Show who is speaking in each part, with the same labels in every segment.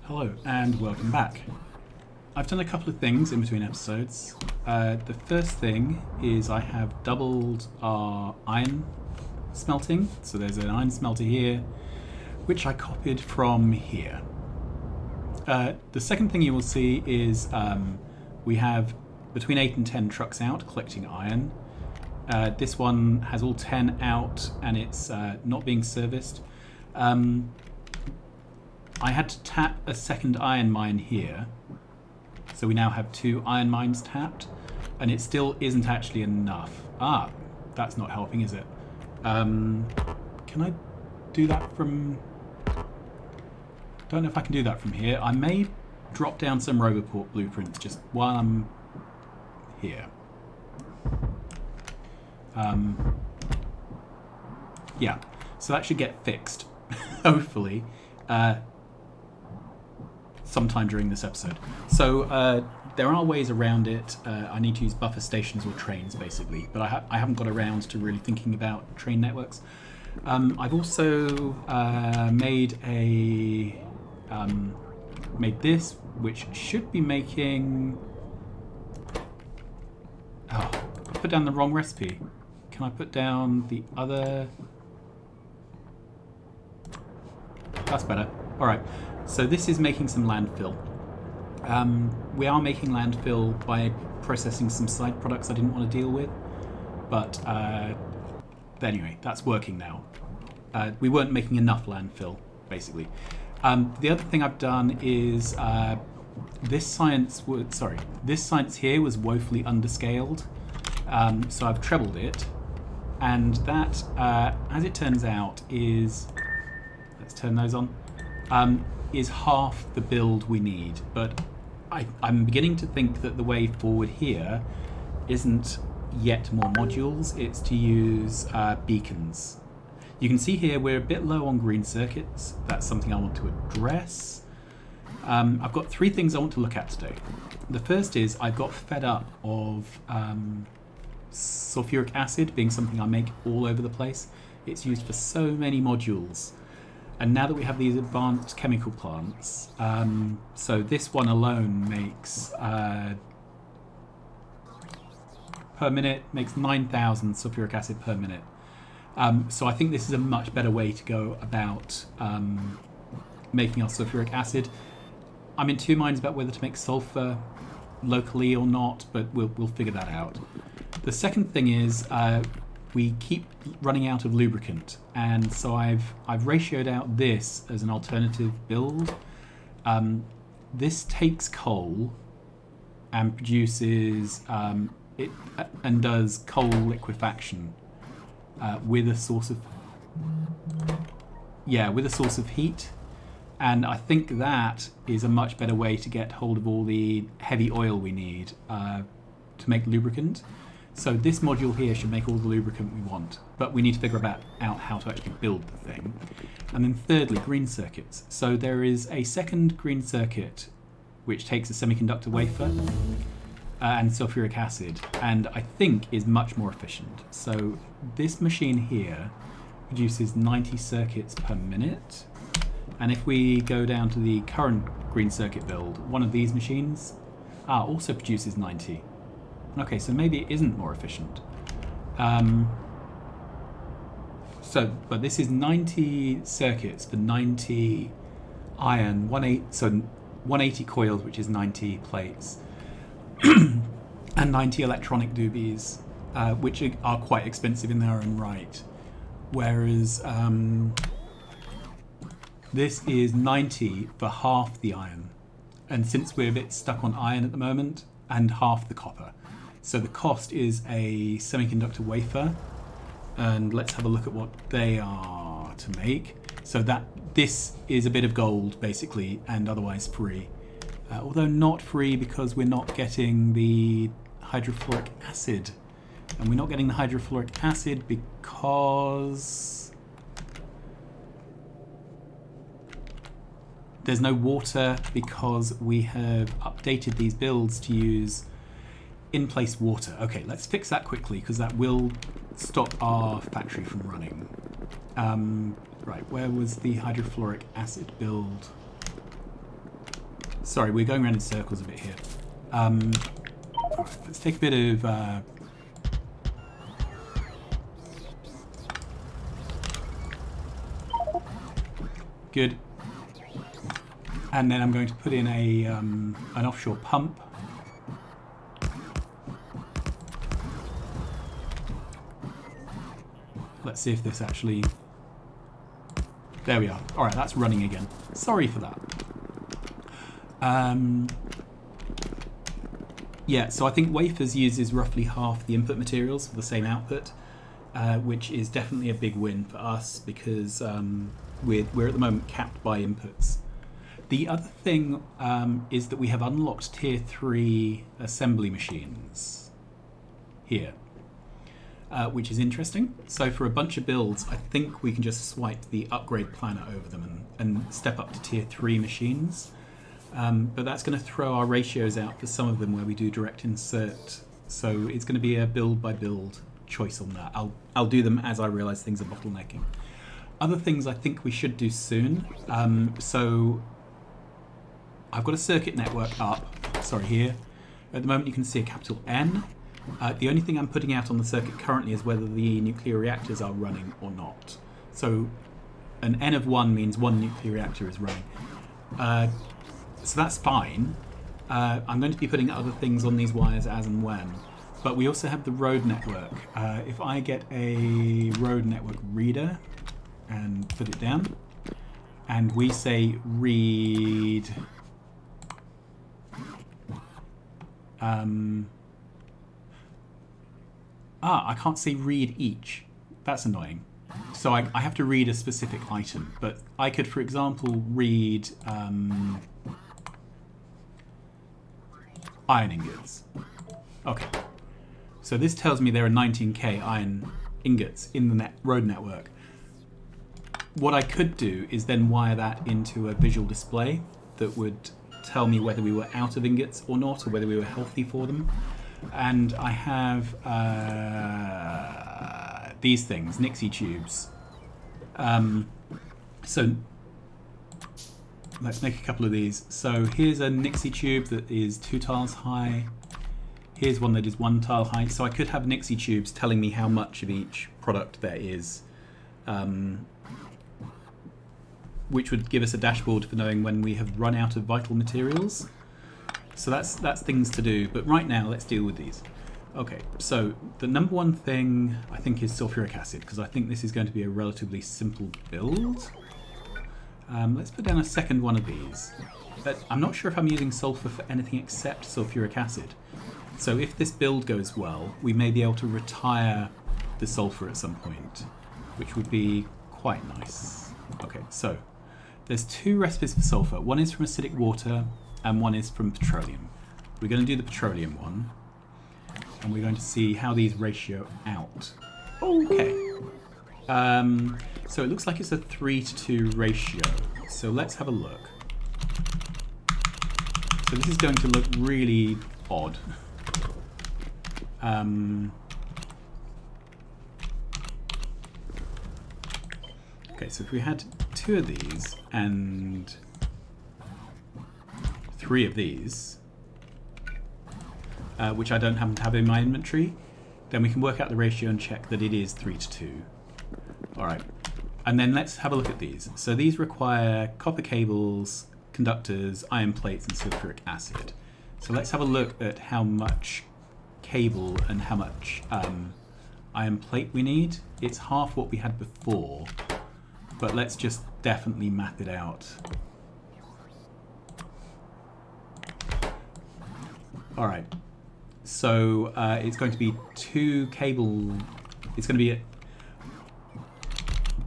Speaker 1: Hello and welcome back. I've done a couple of things in between episodes. The first thing is I have doubled our iron smelting. So there's an iron smelter here, which I copied from here. The second thing you will see is we have between 8 and 10 trucks out collecting iron. This one has all 10 out and it's not being serviced. I had to tap a second iron mine here, so we now have 2 iron mines tapped, and it still isn't actually enough. That's not helping, is it? Can I do that from... Don't know if I can do that from here. I may drop down some Roboport blueprints just while I'm here. Yeah, so that should get fixed, hopefully. Sometime during this episode. So there are ways around it. I need to use buffer stations or trains basically, but I haven't got around to really thinking about train networks. I've also made this, which should be making... Oh, I put down the wrong recipe. Can I put down the other... That's better. Alright. So this is making some landfill. We are making landfill by processing some side products I didn't want to deal with. But anyway, that's working now. We weren't making enough landfill, basically. The other thing I've done is this science here was woefully underscaled. So I've trebled it. And that, as it turns out, is... Let's turn those on. Is half the build we need, but I'm beginning to think that the way forward here isn't yet more modules, it's to use beacons. You can see here we're a bit low on green circuits. That's something I want to address. I've got 3 things I want to look at today. The first is I've got fed up of sulfuric acid being something I make all over the place. It's used for so many modules. And now that we have these advanced chemical plants, so this one alone makes, per minute, makes 9,000 sulfuric acid per minute. So I think this is a much better way to go about making our sulfuric acid. I'm in 2 minds about whether to make sulfur locally or not, but we'll figure that out. The second thing is, we keep running out of lubricant, and so I've ratioed out this as an alternative build. This takes coal and produces it and does coal liquefaction with a source of heat, and I think that is a much better way to get hold of all the heavy oil we need to make lubricant. So this module here should make all the lubricant we want, but we need to figure out how to actually build the thing. And then thirdly, green circuits. So there is a second green circuit which takes a semiconductor wafer and sulfuric acid, and I think is much more efficient. So this machine here produces 90 circuits per minute, and if we go down to the current green circuit build, one of these machines also produces 90. Okay, so maybe it isn't more efficient. But this is 90 circuits for 90 iron, 180 coils, which is 90 plates, and 90 electronic doobies, which are quite expensive in their own right. Whereas this is 90 for half the iron. And since we're a bit stuck on iron at the moment, and half the copper. So the cost is a semiconductor wafer, and let's have a look at what they are to make. So this is a bit of gold basically, and otherwise free. Although not free because we're not getting the hydrofluoric acid. And we're not getting the hydrofluoric acid because there's no water, because we have updated these builds to use in-place water. Okay, let's fix that quickly because that will stop our factory from running. Right, where was the hydrofluoric acid build? Sorry, we're going around in circles a bit here. All right, let's take a bit of... Good. And then I'm going to put in a an offshore pump. Let's see if this actually... There we are. All right, that's running again. Sorry for that. Yeah, so I think wafers uses roughly half the input materials for the same output, which is definitely a big win for us because we're at the moment capped by inputs. The other thing is that we have unlocked tier 3 assembly machines here, which is interesting. So for a bunch of builds, I think we can just swipe the upgrade planner over them and step up to tier 3 machines. But that's going to throw our ratios out for some of them where we do direct insert. So it's going to be a build by build choice on that. I'll do them as I realize things are bottlenecking. Other things I think we should do soon. So I've got a circuit network up, sorry, here. At the moment you can see a capital N. The only thing I'm putting out on the circuit currently is whether the nuclear reactors are running or not. So an N of 1 means one nuclear reactor is running. So that's fine. I'm going to be putting other things on these wires as and when. But we also have the road network. If I get a road network reader and put it down, and we say read... I can't say read each. That's annoying. So I have to read a specific item. But I could, for example, read iron ingots. Okay. So this tells me there are 19k iron ingots in the road network. What I could do is then wire that into a visual display that would tell me whether we were out of ingots or not, or whether we were healthy for them. And I have these things, Nixie tubes. So let's make a couple of these. So here's a Nixie tube that is 2 tiles high. Here's one that is 1 tile high. So I could have Nixie tubes telling me how much of each product there is, which would give us a dashboard for knowing when we have run out of vital materials. So that's things to do. But right now, let's deal with these. Okay, so the number one thing I think is sulfuric acid, because I think this is going to be a relatively simple build. Let's put down a second one of these. But I'm not sure if I'm using sulfur for anything except sulfuric acid. So if this build goes well, we may be able to retire the sulfur at some point, which would be quite nice. Okay, so there's 2 recipes for sulfur. One is from acidic water and one is from petroleum. We're going to do the petroleum one, and we're going to see how these ratio out. Okay. So it looks like it's a 3:2 ratio. So let's have a look. So this is going to look really odd. Okay, so if we had 2 of these and 3 of these, which I don't happen to have in my inventory, then we can work out the ratio and check that it is 3:2. Alright, and then let's have a look at these. So these require copper cables, conductors, iron plates, and sulfuric acid. So let's have a look at how much cable and how much iron plate we need. It's half what we had before, but let's just definitely map it out. Alright, so it's going to be 2 cable, it's going to be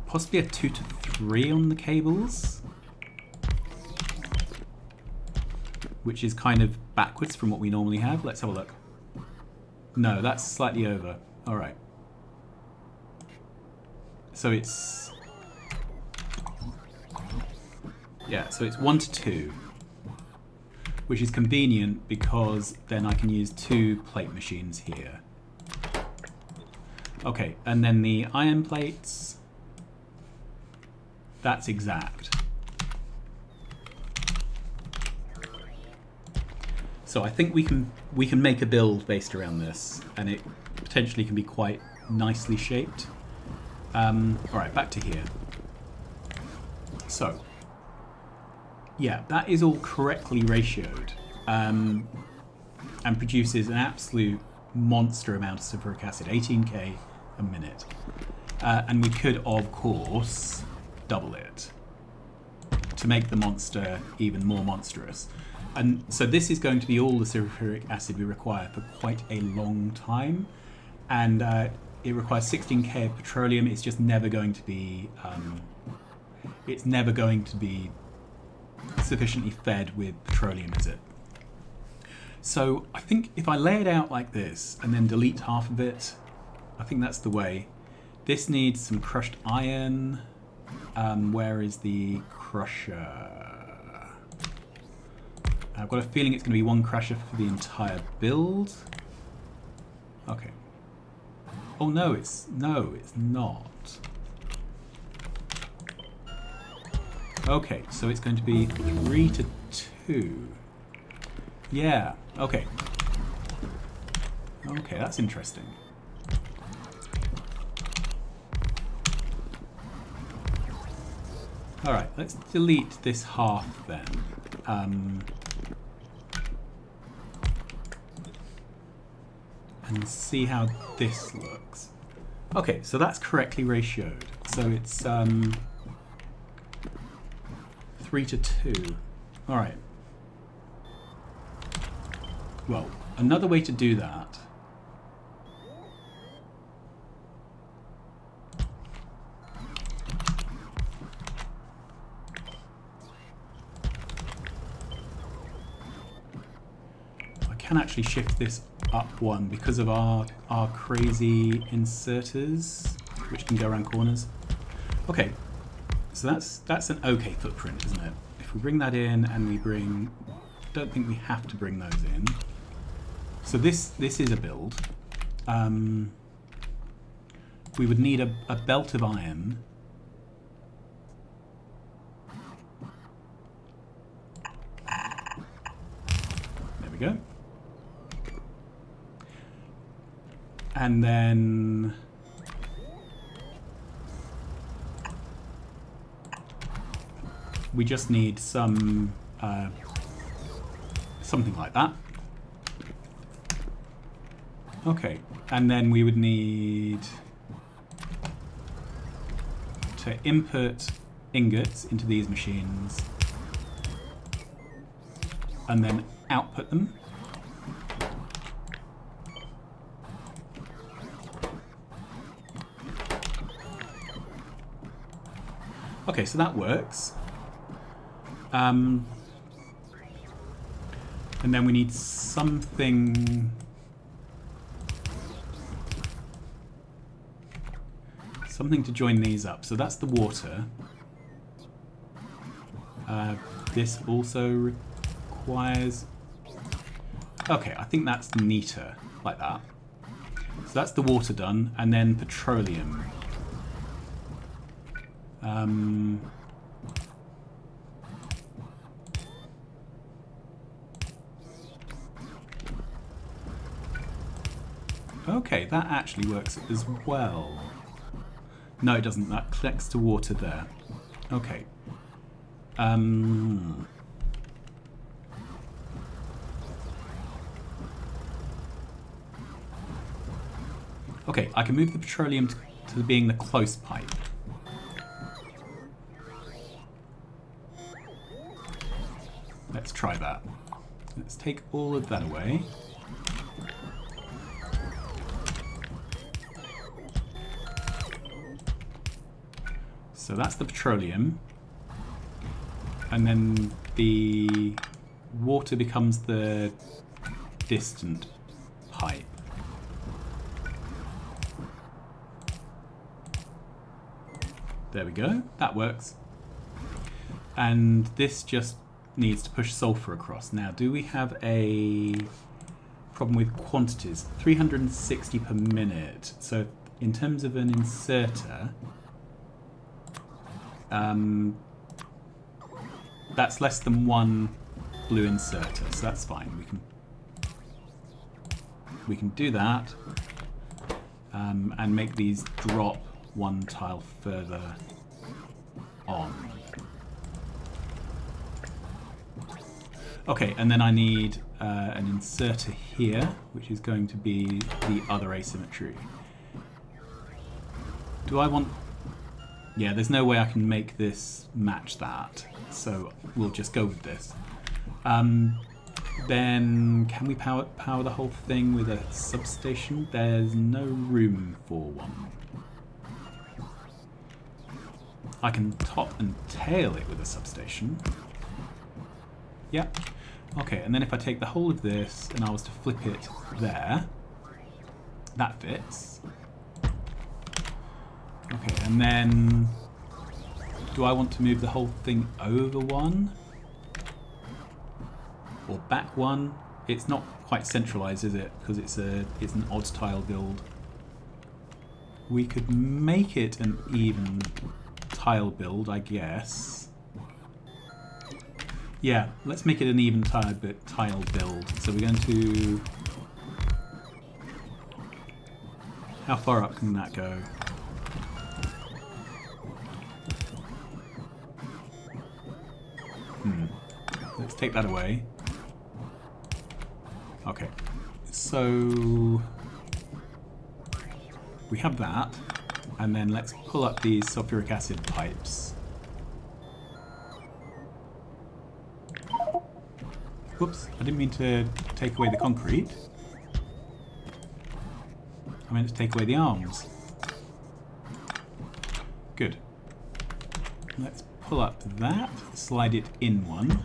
Speaker 1: possibly a 2 to 3 on the cables, which is kind of backwards from what we normally have. Let's have a look. No, that's slightly over. Alright. So it's... yeah, so it's 1 to 2. Which is convenient because then I can use 2 plate machines here. Okay, and then the iron plates, that's exact. So I think we can make a build based around this, and it potentially can be quite nicely shaped. All right, back to here. So, yeah, that is all correctly ratioed, and produces an absolute monster amount of sulfuric acid, 18k a minute. And we could, of course, double it to make the monster even more monstrous. And so this is going to be all the sulfuric acid we require for quite a long time. And it requires 16k of petroleum. It's just never going to be... it's never going to be sufficiently fed with petroleum, is it? So I think if I lay it out like this and then delete half of it, I think that's the way. This needs some crushed iron. Where is the crusher? I've got a feeling it's going to be one crusher for the entire build. Okay. Oh no, it's not. Okay, so it's going to be 3 to 2. Yeah, okay. Okay, that's interesting. Alright, let's delete this half then. And see how this looks. Okay, so that's correctly ratioed. So it's 3 to 2. Alright. Well, another way to do that I can actually shift this up one because of our crazy inserters, which can go around corners. Okay, so that's an okay footprint, isn't it? If we bring that in and we bring, don't think we have to bring those in. So this is a build. We would need a belt of iron. There we go. And then we just need some something like that. Okay, and then we would need to input ingots into these machines and then output them. Okay, so that works. And then we need something to join these up. So that's the water. This also requires... Okay, I think that's neater, like that. So that's the water done, and then petroleum. Okay, that actually works as well. No, it doesn't. That connects to water there. Okay. Okay, I can move the petroleum to being the close pipe. Let's try that. Let's take all of that away. So that's the petroleum. And then the water becomes the distant pipe. There we go. That works. And this just needs to push sulfur across. Now, do we have a problem with quantities? 360 per minute. So in terms of an inserter, that's less than one blue inserter, so that's fine. we can do that and make these drop one tile further on. Okay, and then I need an inserter here, which is going to be the other asymmetry. Do I want... Yeah, there's no way I can make this match that, so we'll just go with this. Then can we power the whole thing with a substation? There's no room for one. I can top and tail it with a substation. Yep. Okay, and then if I take the whole of this and I was to flip it there, that fits. Okay, and then do I want to move the whole thing over one? Or back one? It's not quite centralized, is it? Because it's an odd tile build. We could make it an even tile build, I guess. Yeah, let's make it an even tile build. So we're going to... How far up can that go? Let's take that away. Okay, so we have that, and then let's pull up these sulfuric acid pipes. Whoops, I didn't mean to take away the concrete. I meant to take away the arms. Good. Let's pull up that, slide it in one.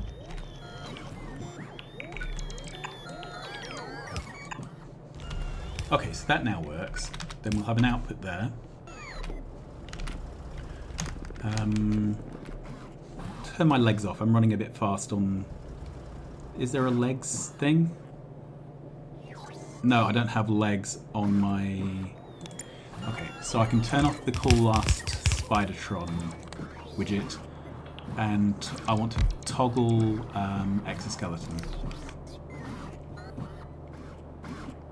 Speaker 1: Okay, so that now works. Then we'll have an output there. Turn my legs off. I'm running a bit fast on... Is there a legs thing? No, I don't have legs on my... Okay, so I can turn off the Call Last Spidertron widget, and I want to toggle exoskeleton.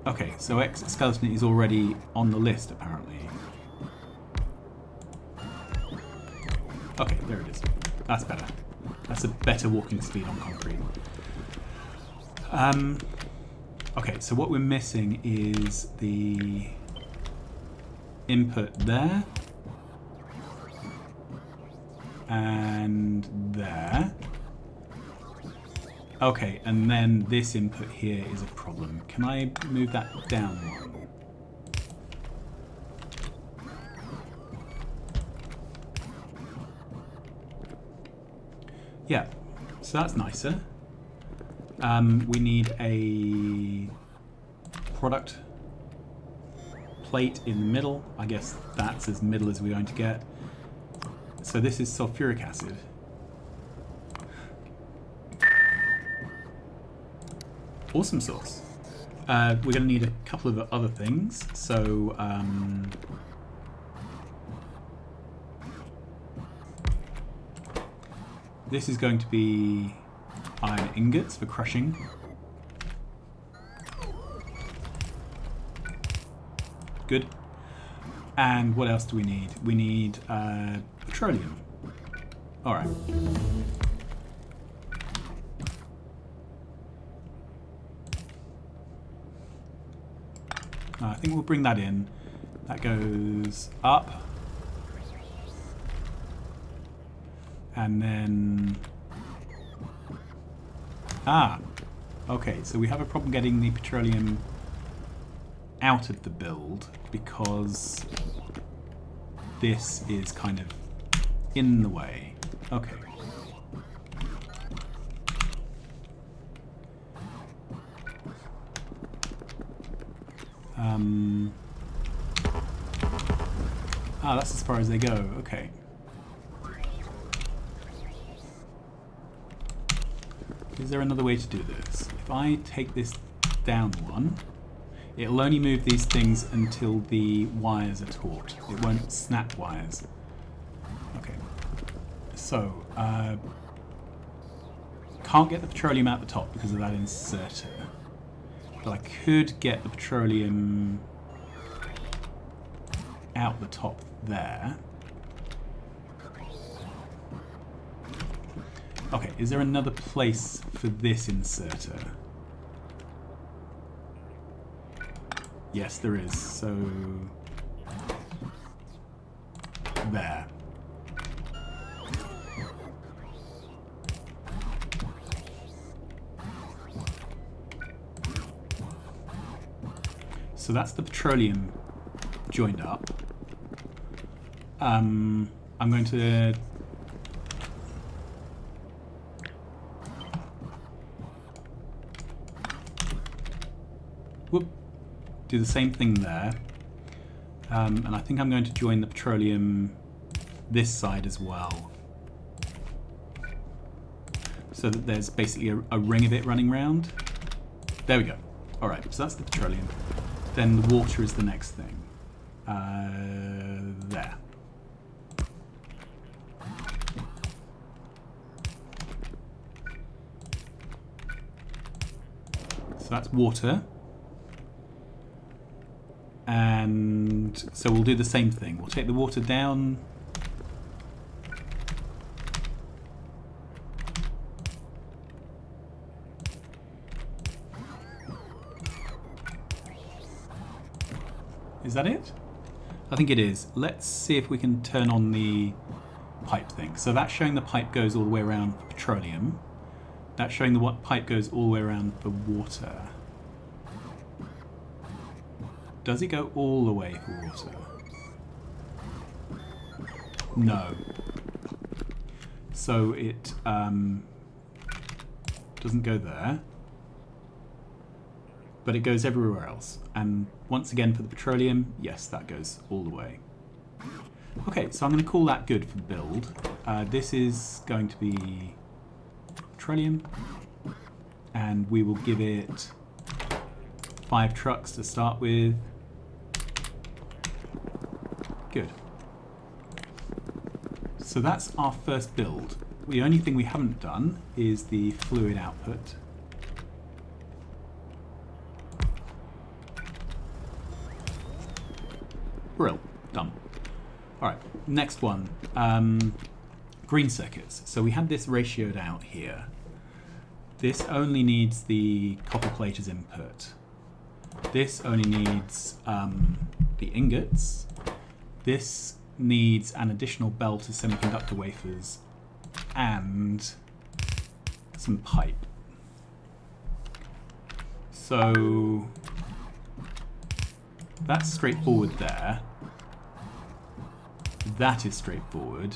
Speaker 1: Okay, so exoskeleton is already on the list, apparently. Okay, there it is. That's better. That's a better walking speed on concrete. Okay, so what we're missing is the input there. And there. Okay, and then this input here is a problem. Can I move that down one? Yeah, so that's nicer. We need a product plate in the middle. I guess that's as middle as we're going to get. So this is sulfuric acid. Awesome sauce. We're going to need a couple of other things. So this is going to be iron ingots for crushing. Good. And what else do we need? We need petroleum. All right. I think we'll bring that in. That goes up. And then... Ah! Okay, so we have a problem getting the petroleum out of the build because this is kind of in the way. Okay. That's as far as they go. Okay. Is there another way to do this? If I take this down one, it'll only move these things until the wires are taut. It won't snap wires. Okay. So, can't get the petroleum out the top because of that inserter. But I could get the petroleum out the top there. Okay, is there another place for this inserter? Yes, there is. So there. So that's the petroleum joined up. I'm going to do the same thing there. And I think I'm going to join the petroleum this side as well. So that there's basically a ring of it running round. There we go. Alright, so that's the petroleum. Then the water is the next thing. There. So that's water. And so we'll do the same thing. We'll take the water down. Is that it? I think it is. Let's see if we can turn on the pipe thing. So that's showing the pipe goes all the way around for petroleum. That's showing the pipe goes all the way around for water. Does it go all the way for water? No. So it doesn't go there. But it goes everywhere else. And once again for the petroleum, yes, that goes all the way. Okay, so I'm going to call that good for build. This is going to be petroleum. And we will give it 5 trucks to start with. Good. So that's our first build. The only thing we haven't done is the fluid output. Brill. Done. Alright, next one. Green circuits. So we had this ratioed out here. This only needs the copper plate as input. This only needs the ingots. This needs an additional belt of semiconductor wafers and some pipe. So that's straightforward there. That is straightforward.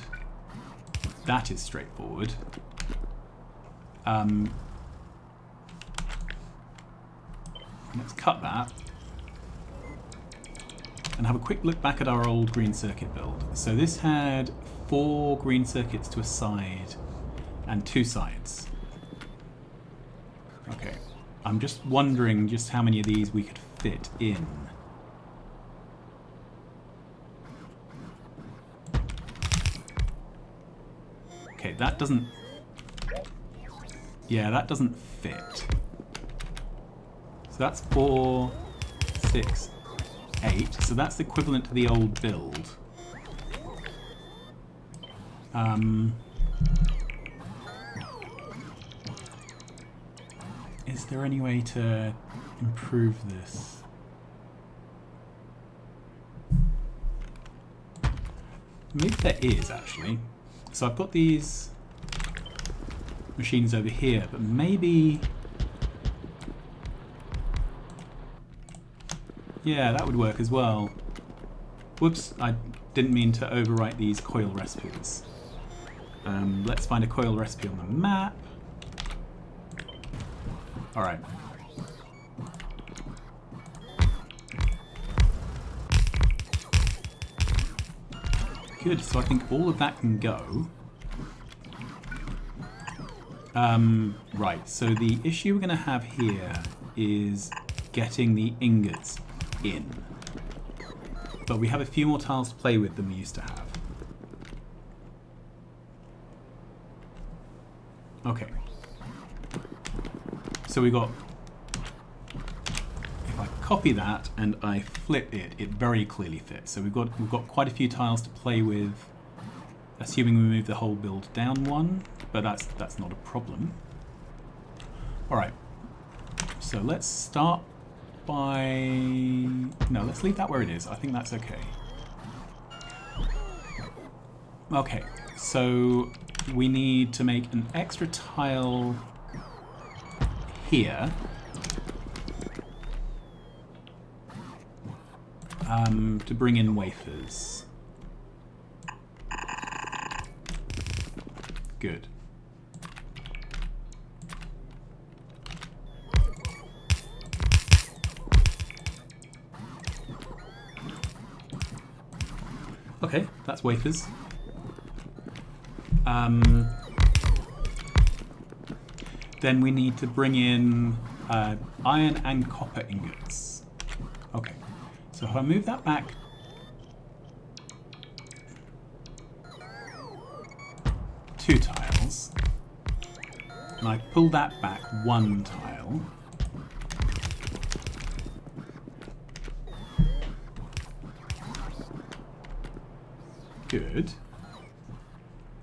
Speaker 1: That is straightforward. Let's cut that and have a quick look back at our old green circuit build. So this had 4 green circuits to a side and 2 sides. Okay, I'm just wondering just how many of these we could fit in. Okay, that doesn't... Yeah, that doesn't fit. So that's 4, 6, 8. So that's equivalent to the old build. Is there any way to improve this? Maybe there is, actually. So I've got these machines over here, but maybe... Yeah, that would work as well. Whoops, I didn't mean to overwrite these coil recipes. Let's find a coil recipe on the map. Alright. Good, so I think all of that can go. Right, so the issue we're going to have here is getting the ingots in. But we have a few more tiles to play with than we used to have. Okay. So we got copy that and I flip it, it very clearly fits. So we've got quite a few tiles to play with, assuming we move the whole build down one, but that's not a problem. All right, so let's start by... No, let's leave that where it is. I think that's okay. Okay, so we need to make an extra tile here. To bring in wafers. Good. Okay, that's wafers. Then we need to bring in iron and copper ingots. Okay, so if I move that back 2 tiles, and I pull that back 1 tile, good,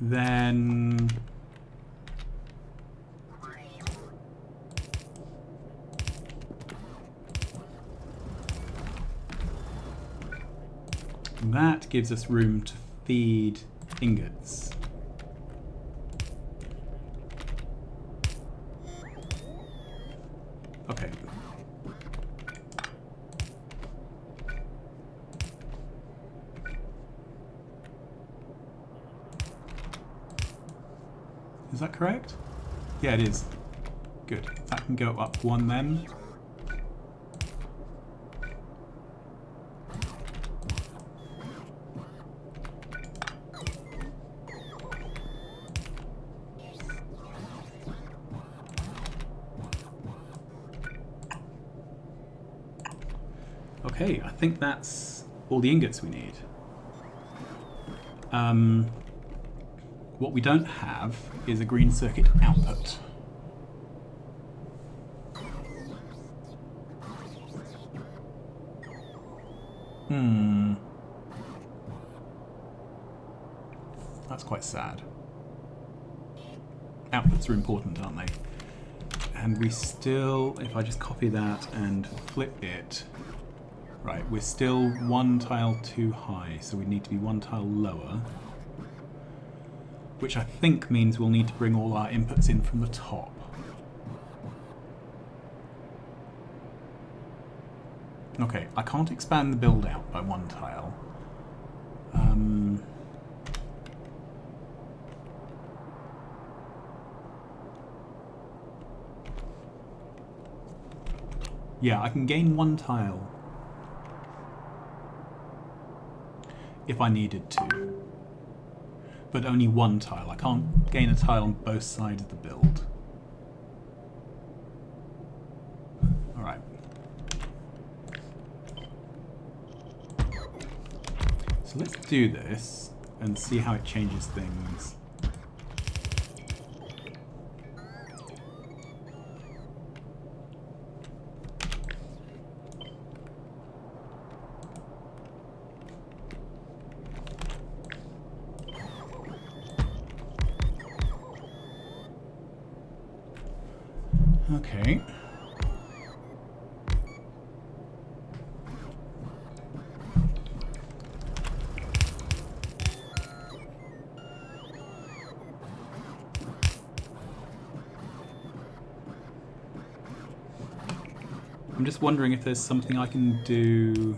Speaker 1: then that gives us room to feed ingots. Okay. Is that correct? Yeah, it is. Good. That can go up 1 then. Okay, I think that's all the ingots we need. What we don't have is a green circuit output. That's quite sad. Outputs are important, aren't they? And we still, if I just copy that and flip it, right, we're still 1 tile too high, so we need to be 1 tile lower. Which I think means we'll need to bring all our inputs in from the top. Okay, I can't expand the build out by 1 tile. Yeah, I can gain 1 tile if I needed to. But only 1 tile. I can't gain a tile on both sides of the build. Alright. So let's do this and see how it changes things. Okay. I'm just wondering if there's something I can do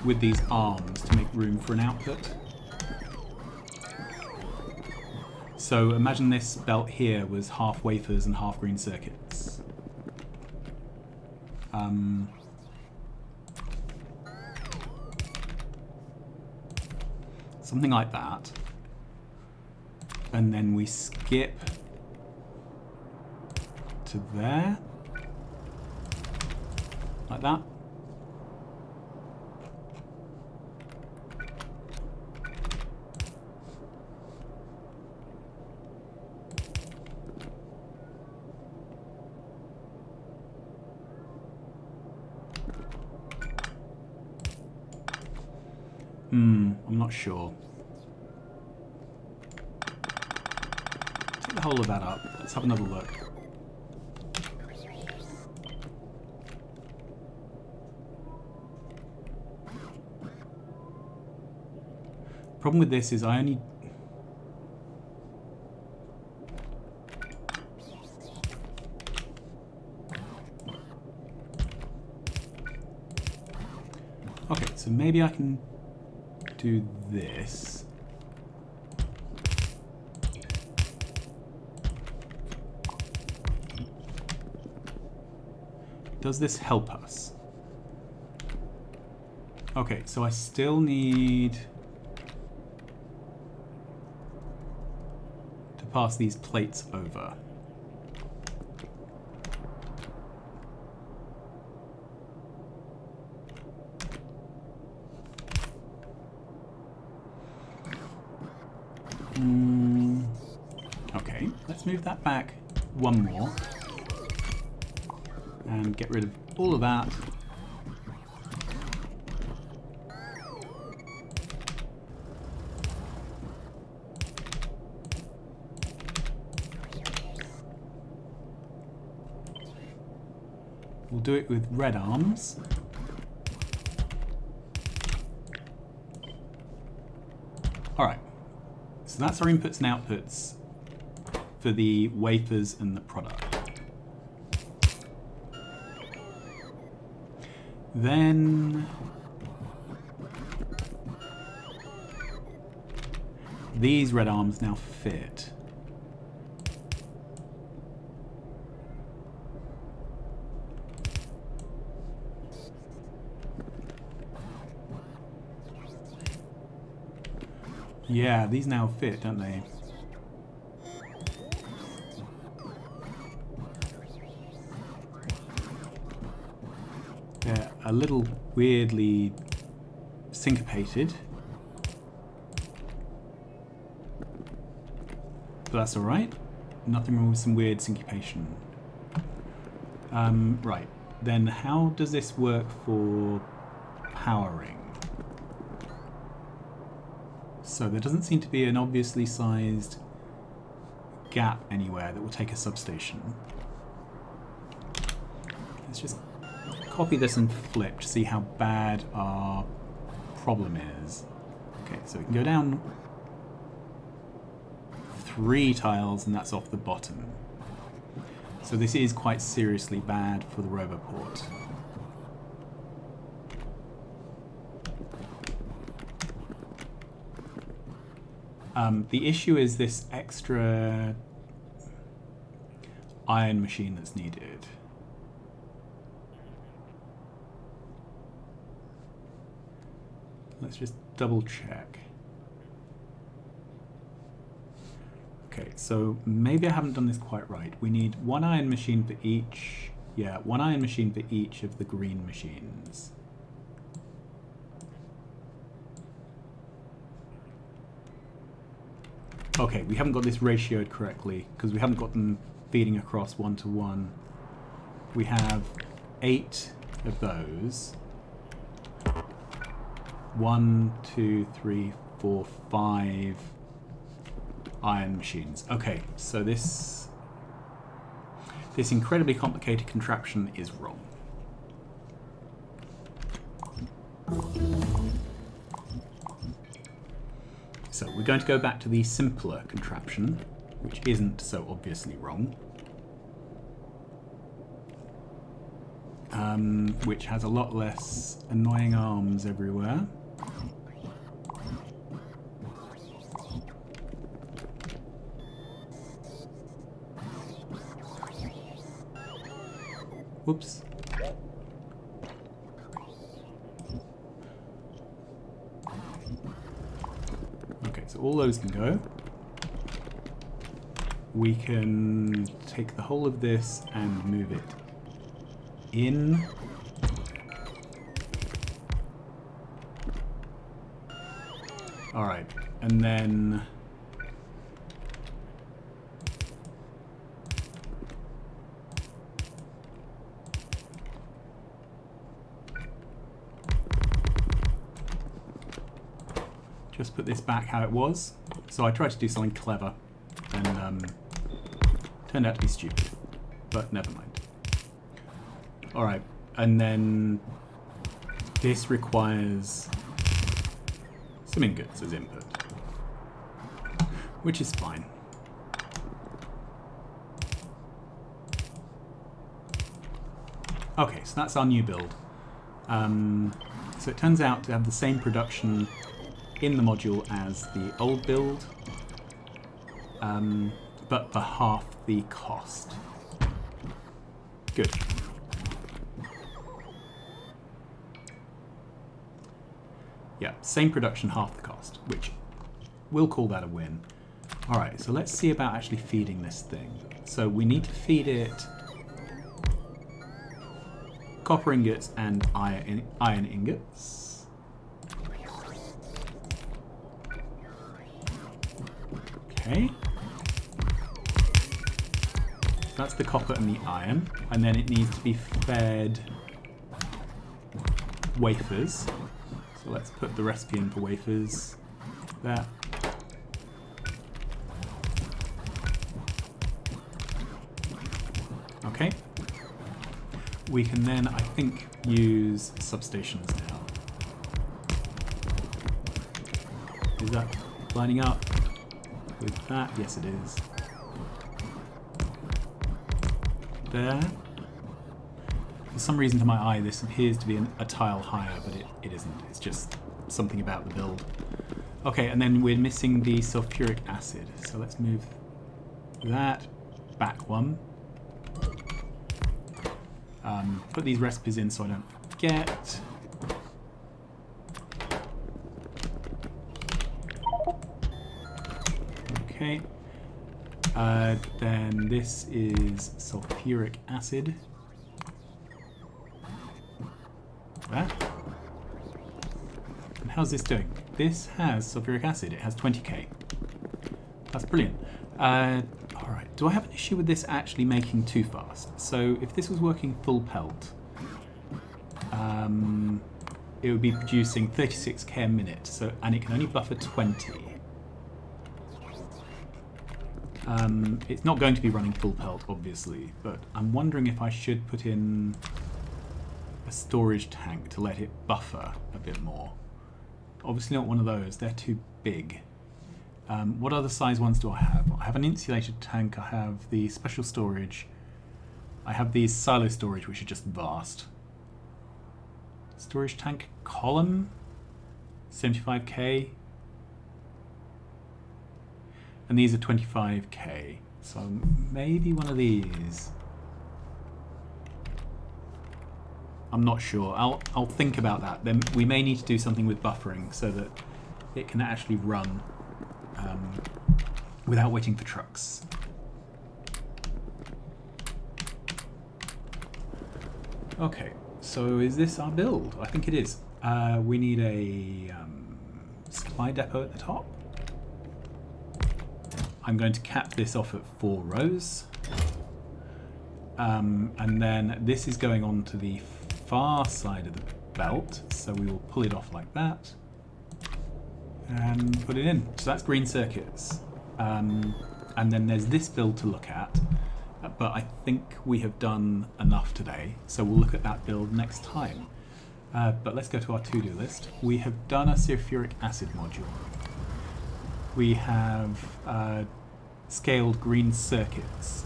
Speaker 1: with these arms to make room for an output. So imagine this belt here was half wafers and half green circuits. Something like that. And then we skip to there. Like that. I'm not sure. Take the whole of that up. Let's have another look. Problem with this is I only... Okay, so maybe I can do this. Does this help us? Okay, so I still need to pass these plates over. Okay, let's move that back one more and get rid of all of that. We'll do it with red arms. Alright, so that's our inputs and outputs for the wafers and the product. Then these red arms now fit. Yeah, these now fit, don't they? They're a little weirdly syncopated, but that's all right. Nothing wrong with some weird syncopation. Right, then how does this work for powering? So there doesn't seem to be an obviously sized gap anywhere that will take a substation. Let's just copy this and flip to see how bad our problem is. Okay, so we can go down 3 tiles and that's off the bottom. So this is quite seriously bad for the Roboport. The issue is this extra iron machine that's needed. Let's just double check. Okay, so maybe I haven't done this quite right. We need 1 iron machine for each. Yeah, 1 iron machine for each of the green machines. Okay, we haven't got this ratioed correctly because we haven't got them feeding across 1 to 1. We have 8 of those. 1, 2, 3, 4, 5 iron machines. Okay, so this incredibly complicated contraption is wrong. So we're going to go back to the simpler contraption, which isn't so obviously wrong. Which has a lot less annoying arms everywhere. Whoops. Okay, so all those can go. We can take the whole of this and move it in. All right, and then just put this back how it was. So I tried to do something clever and turned out to be stupid, but never mind. Alright, and then this requires some ingots as input, which is fine. Okay, so that's our new build. So it turns out to have the same production in the module as the old build, but for half the cost. Good. Yeah, same production, half the cost, which we'll call that a win. Alright, so let's see about actually feeding this thing. So we need to feed it copper ingots and iron ingots. Okay. That's the copper and the iron, and then it needs to be fed wafers. So let's put the recipe in for wafers there. Okay. We can then, I think, use substations now. Is that lining up with that? Yes, it is. There. For some reason to my eye this appears to be a tile higher, but it isn't. It's just something about the build. Okay, and then we're missing the sulfuric acid. So let's move that back one. Put these recipes in so I don't forget. Okay. Then this is sulfuric acid. That. And how's this doing? This has sulfuric acid. It has 20k. That's brilliant. Alright, do I have an issue with this actually making too fast? So if this was working full pelt, it would be producing 36k a minute, so, and it can only buffer 20. It's not going to be running full pelt, obviously, but I'm wondering if I should put in a storage tank to let it buffer a bit more. Obviously not one of those, they're too big. What other size ones do I have? I have an insulated tank, I have the special storage, I have these silo storage, which are just vast. Storage tank column, 75k. And these are 25k, so maybe one of these. I'm not sure. I'll think about that. Then we may need to do something with buffering so that it can actually run without waiting for trucks. Okay, so is this our build? I think it is. We need a supply depot at the top. I'm going to cap this off at 4 rows. And then this is going on to the far side of the belt, so we will pull it off like that and put it in. So that's green circuits. And then there's this build to look at, but I think we have done enough today, so we'll look at that build next time. But let's go to our to-do list. We have done a sulfuric acid module. We have scaled green circuits,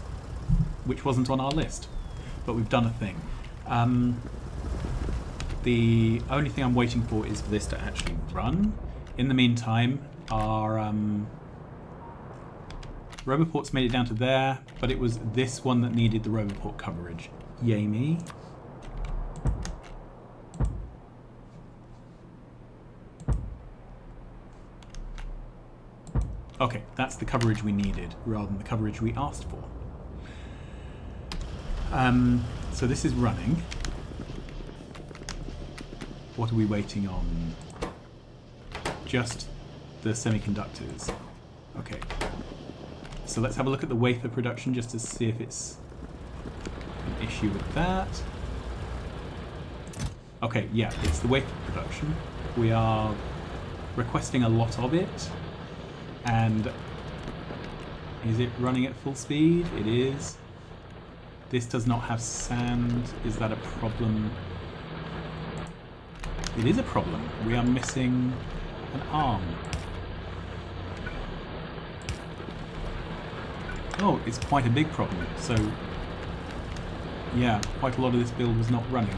Speaker 1: which wasn't on our list, but we've done a thing. The only thing I'm waiting for is for this to actually run. In the meantime, our Roboport's made it down to there, but it was this one that needed the Roboport coverage. Yay me. Okay, that's the coverage we needed rather than the coverage we asked for. So this is running. What are we waiting on? Just the semiconductors. Okay. So let's have a look at the wafer production just to see if it's an issue with that. Okay, yeah, it's the wafer production. We are requesting a lot of it. And is it running at full speed? It is. This does not have sand. Is that a problem? It is a problem. We are missing an arm. Oh, it's quite a big problem. So, yeah, quite a lot of this build was not running.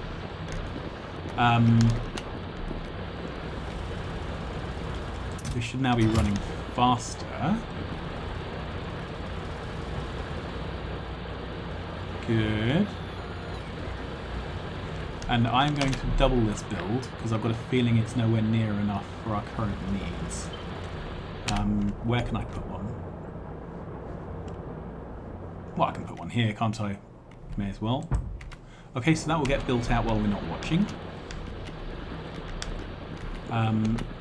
Speaker 1: We should now be running faster. Good. And I'm going to double this build because I've got a feeling it's nowhere near enough for our current needs. Where can I put one? Well, I can put one here, can't I? May as well. Okay, so that will get built out while we're not watching.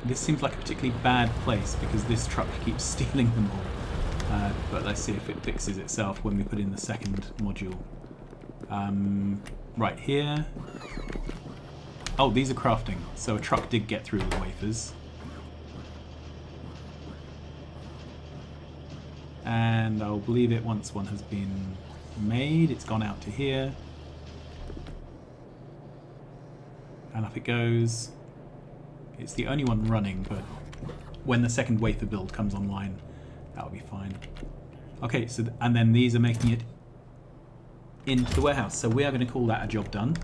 Speaker 1: This seems like a particularly bad place because this truck keeps stealing them all. But let's see if it fixes itself when we put in the second module. Right here. Oh, these are crafting. So a truck did get through the wafers. And I'll believe it once one has been made. It's gone out to here. And up it goes. It's the only one running, but when the second wafer build comes online, that'll be fine. Okay, so and then these are making it into the warehouse. So we are going to call that a job done.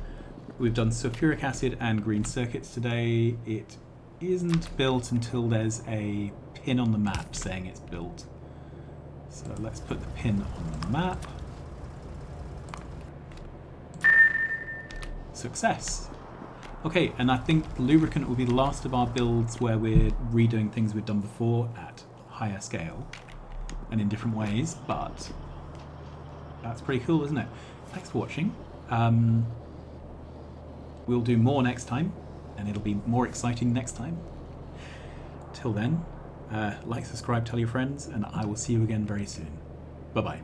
Speaker 1: We've done sulfuric acid and green circuits today. It isn't built until there's a pin on the map saying it's built. So let's put the pin on the map. Success. Okay, and I think lubricant will be the last of our builds where we're redoing things we've done before at higher scale and in different ways, but that's pretty cool, isn't it? Thanks for watching. We'll do more next time, and it'll be more exciting next time. Till then, like, subscribe, tell your friends, and I will see you again very soon. Bye-bye.